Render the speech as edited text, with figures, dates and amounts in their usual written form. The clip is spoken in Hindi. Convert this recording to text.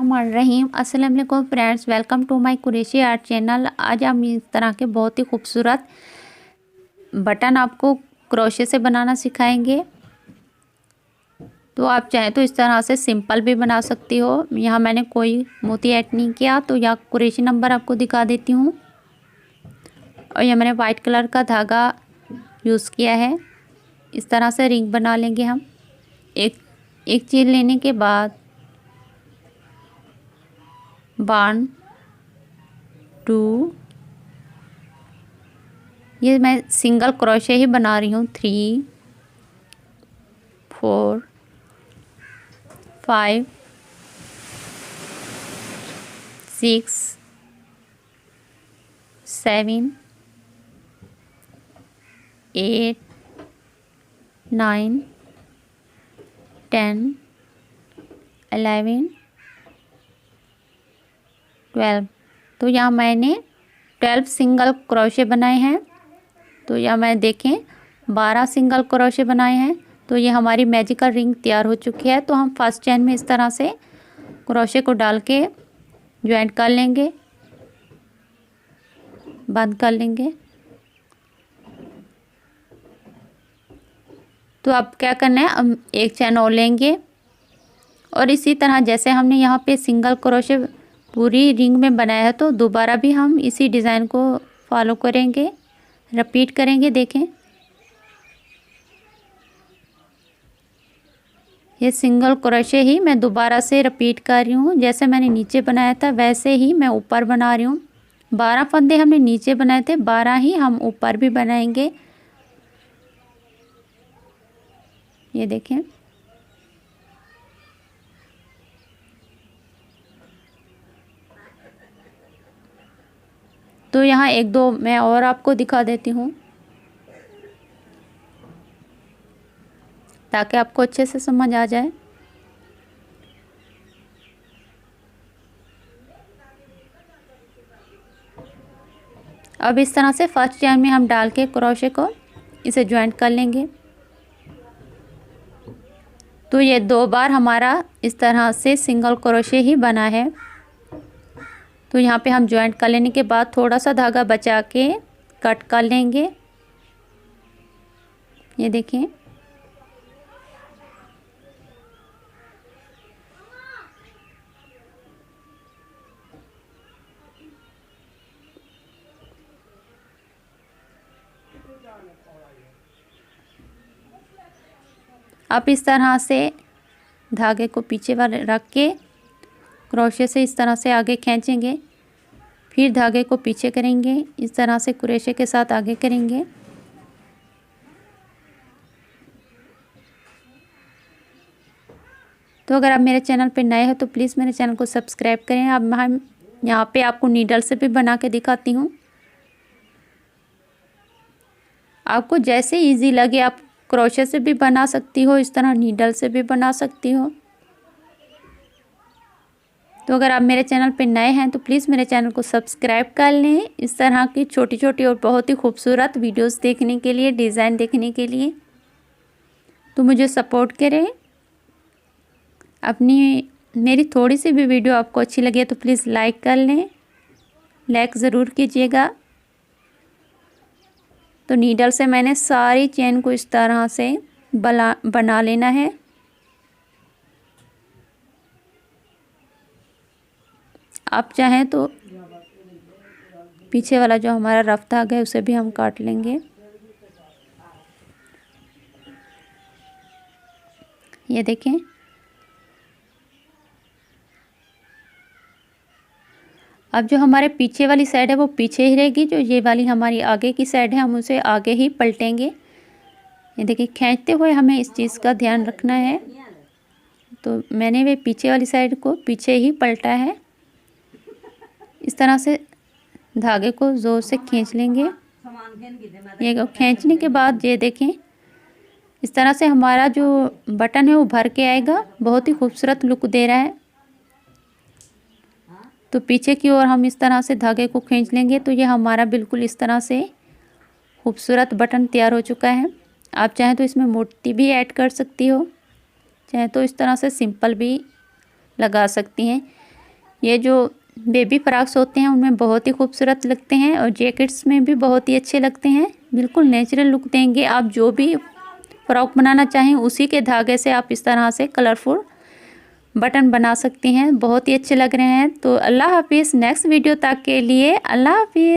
रहीम अस्सलाम वालेकुम friends, welcome to my Qureshi art channel. आज हम इस तरह के बहुत ही खूबसूरत बटन आपको क्रोशे से बनाना सिखाएंगे। तो आप चाहें तो इस तरह से सिंपल भी बना सकती हो। यहाँ मैंने कोई मोती ऐड नहीं किया, तो यहाँ कुरैशी नंबर आपको दिखा देती हूँ। और यह मैंने वाइट कलर का धागा यूज़ किया है। इस तरह से रिंग बना लेंगे हम। एक चेन लेने के बाद 1 2, ये मैं सिंगल क्रोशे ही बना रही हूँ। 3 4 5 6 7 8 9 10 11 12। तो यहाँ मैंने 12 सिंगल क्रोशे बनाए हैं। तो यहाँ मैं देखें 12 सिंगल क्रोशे बनाए हैं। तो ये हमारी मैजिकल रिंग तैयार हो चुकी है। तो हम फर्स्ट चेन में इस तरह से क्रोशे को डाल के ज्वाइंट कर लेंगे, बंद कर लेंगे। तो अब क्या करना है, हम एक चेन और लेंगे और इसी तरह जैसे हमने यहाँ पे सिंगल क्रोशे पूरी रिंग में बनाया है, तो दोबारा भी हम इसी डिज़ाइन को फॉलो करेंगे, रिपीट करेंगे। देखें, ये सिंगल क्रोशे ही मैं दोबारा से रिपीट कर रही हूँ। जैसे मैंने नीचे बनाया था वैसे ही मैं ऊपर बना रही हूँ। 12 फंदे हमने नीचे बनाए थे, 12 ही हम ऊपर भी बनाएंगे। ये देखें, तो यहाँ एक दो मैं और आपको दिखा देती हूँ ताकि आपको अच्छे से समझ आ जाए। अब इस तरह से फर्स्ट चेन में हम डाल के क्रोशे को इसे ज्वाइंट कर लेंगे। तो ये 2 बार हमारा इस तरह से सिंगल क्रोशे ही बना है। तो यहाँ पे हम ज्वाइंट कर लेने के बाद थोड़ा सा धागा बचा के कट कर लेंगे। ये देखिए, अब इस तरह से धागे को पीछे वाले रख के क्रोशे से इस तरह से आगे खींचेंगे, फिर धागे को पीछे करेंगे, इस तरह से क्रोशे के साथ आगे करेंगे। तो अगर आप मेरे चैनल पे नए हैं तो प्लीज़ मेरे चैनल को सब्सक्राइब करें। अब हम यहाँ पे आपको नीडल से भी बना के दिखाती हूँ। आपको जैसे इजी लगे आप क्रोशे से भी बना सकती हो, इस तरह नीडल से भी बना सकती हो। तो अगर आप मेरे चैनल पे नए हैं तो प्लीज़ मेरे चैनल को सब्सक्राइब कर लें, इस तरह की छोटी छोटी और बहुत ही खूबसूरत वीडियोस देखने के लिए, डिज़ाइन देखने के लिए। तो मुझे सपोर्ट करें। अपनी मेरी थोड़ी सी भी वीडियो आपको अच्छी लगे तो प्लीज़ लाइक कर लें, लाइक ज़रूर कीजिएगा। तो नीडल से मैंने सारी चेन को इस तरह से बना लेना है। आप चाहें तो पीछे वाला जो हमारा रफ धागा है उसे भी हम काट लेंगे। ये देखें, अब जो हमारे पीछे वाली साइड है वो पीछे ही रहेगी, जो ये वाली हमारी आगे की साइड है हम उसे आगे ही पलटेंगे। ये देखिए, खींचते हुए हमें इस चीज़ का ध्यान रखना है। तो मैंने वे पीछे वाली साइड को पीछे ही पलटा है। इस तरह से धागे को ज़ोर से खींच लेंगे। ये खींचने के बाद ये देखें, इस तरह से हमारा जो बटन है वो भर के आएगा, बहुत ही खूबसूरत लुक दे रहा है। तो पीछे की ओर हम इस तरह से धागे को खींच लेंगे तो ये हमारा बिल्कुल इस तरह से खूबसूरत बटन तैयार हो चुका है। आप चाहें तो इसमें मोती भी ऐड कर सकती हो, चाहे तो इस तरह से सिंपल भी लगा सकती हैं। ये जो बेबी फ्रॉक्स होते हैं उनमें बहुत ही खूबसूरत लगते हैं और जैकेट्स में भी बहुत ही अच्छे लगते हैं। बिल्कुल नेचुरल लुक देंगे। आप जो भी फ्रॉक बनाना चाहें उसी के धागे से आप इस तरह से कलरफुल बटन बना सकती हैं। बहुत ही अच्छे लग रहे हैं। तो अल्लाह हाफिज़। नेक्स्ट वीडियो तक के लिए अल्लाह हाफिज़।